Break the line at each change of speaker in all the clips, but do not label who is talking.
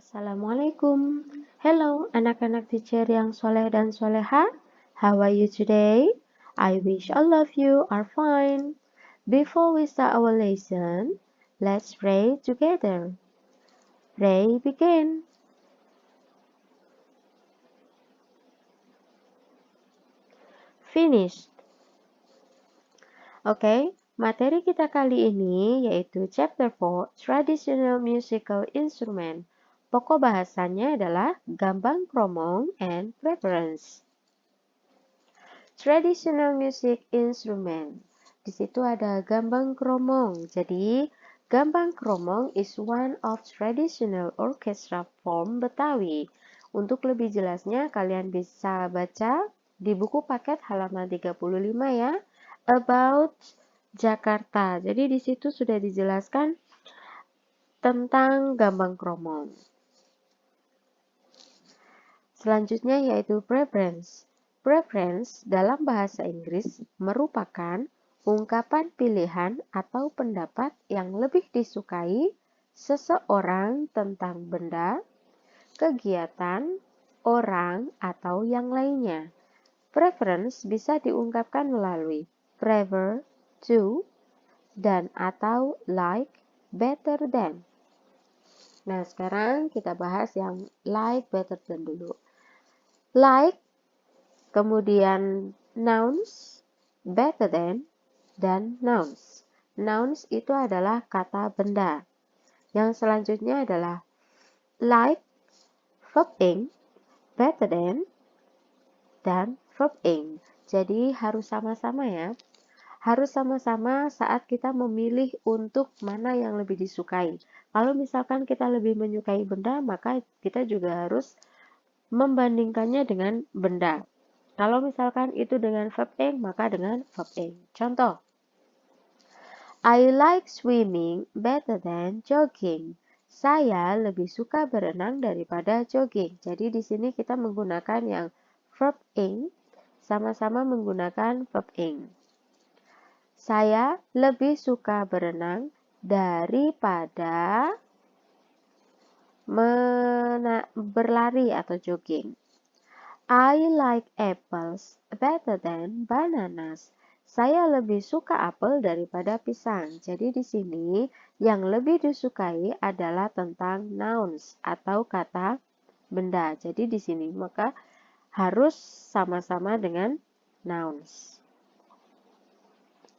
Assalamualaikum. Hello, anak-anak teacher yang soleh dan soleha. How are you today? I wish all of you are fine. Before we start our lesson, let's pray together. Pray begin. Finished. Oke, materi kita kali ini yaitu Chapter 4, Traditional Musical Instrument. Pokok bahasannya adalah gambang kromong and preference. Traditional music instrument. Di situ ada gambang kromong. Jadi, gambang kromong is one of traditional orchestra form Betawi. Untuk lebih jelasnya, kalian bisa baca di buku paket halaman 35 ya, About Jakarta. Jadi, di situ sudah dijelaskan tentang gambang kromong. Selanjutnya yaitu preference. Preference dalam bahasa Inggris merupakan ungkapan pilihan atau pendapat yang lebih disukai seseorang tentang benda, kegiatan, orang, atau yang lainnya. Preference bisa diungkapkan melalui prefer, to, dan atau like, better than. Nah, sekarang kita bahas yang like, better than dulu. Like, kemudian nouns, better than, dan nouns. Nouns itu adalah kata benda. Yang selanjutnya adalah like, verb ing, better than, dan verb ing. Jadi harus sama-sama ya. Harus sama-sama saat kita memilih untuk mana yang lebih disukai. Kalau misalkan kita lebih menyukai benda, maka kita juga harus membandingkannya dengan benda. Kalau misalkan itu dengan verb ing, maka dengan verb ing. Contoh, I like swimming better than jogging. Saya lebih suka berenang daripada jogging. Jadi di sini kita menggunakan yang verb ing, sama-sama menggunakan verb ing. Saya lebih suka berenang daripada berlari atau jogging. I like apples better than bananas. Saya lebih suka apel daripada pisang. Jadi di sini yang lebih disukai adalah tentang nouns atau kata benda. Jadi di sini maka harus sama-sama dengan nouns.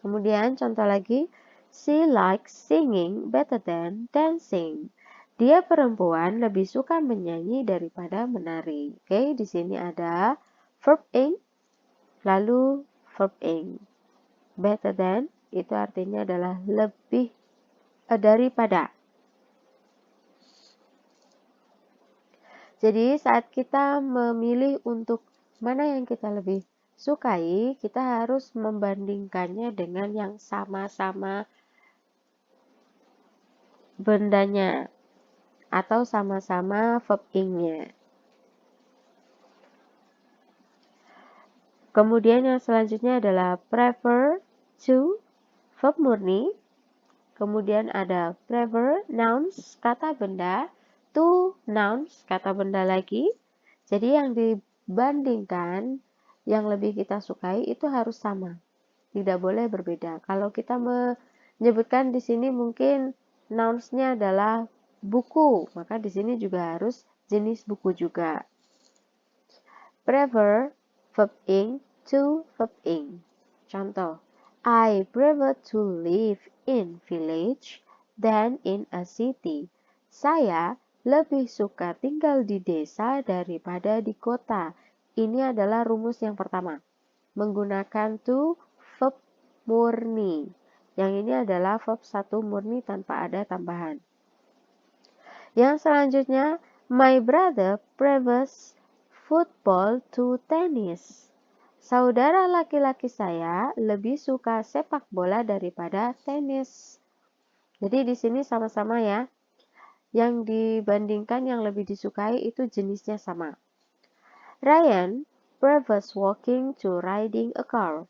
Kemudian contoh lagi, she likes singing better than dancing. Dia perempuan lebih suka menyanyi daripada menari. Oke, di sini ada verb ing, lalu verb ing. Better than itu artinya adalah lebih daripada. Jadi saat kita memilih untuk mana yang kita lebih sukai, kita harus membandingkannya dengan yang sama-sama bendanya atau sama-sama verb ing-nya. Kemudian yang selanjutnya adalah prefer, to, verb murni. Kemudian ada prefer, nouns, kata benda, to, nouns, kata benda lagi. Jadi yang dibandingkan, yang lebih kita sukai itu harus sama. Tidak boleh berbeda. Kalau kita menyebutkan di sini mungkin nouns-nya adalah buku, maka di sini juga harus jenis buku juga. Prefer, verb ing, to, verb ing. Contoh, I prefer to live in village than in a city. Saya lebih suka tinggal di desa daripada di kota. Ini adalah rumus yang pertama. Menggunakan to, verb murni. Yang ini adalah verb 1 murni tanpa ada tambahan. Yang selanjutnya, my brother prefers football to tennis. Saudara laki-laki saya lebih suka sepak bola daripada tenis. Jadi di sini sama-sama ya. Yang dibandingkan yang lebih disukai itu jenisnya sama. Ryan prefers walking to riding a car.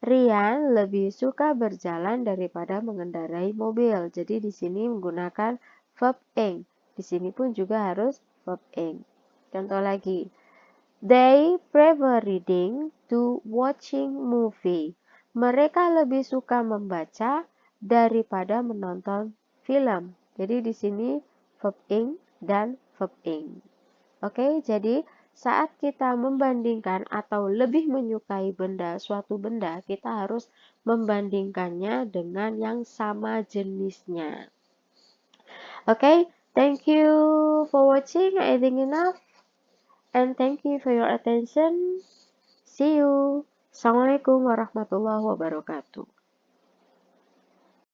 Ryan lebih suka berjalan daripada mengendarai mobil. Jadi di sini menggunakan verb ing. Di sini pun juga harus verb ing. Contoh lagi. They prefer reading to watching movie. Mereka lebih suka membaca daripada menonton film. Jadi di sini verb ing dan verb ing. Oke, jadi saat kita membandingkan atau lebih menyukai suatu benda, kita harus membandingkannya dengan yang sama jenisnya. Oke, thank you for watching. I think enough. And thank you for your attention. See you. Assalamualaikum warahmatullahi wabarakatuh.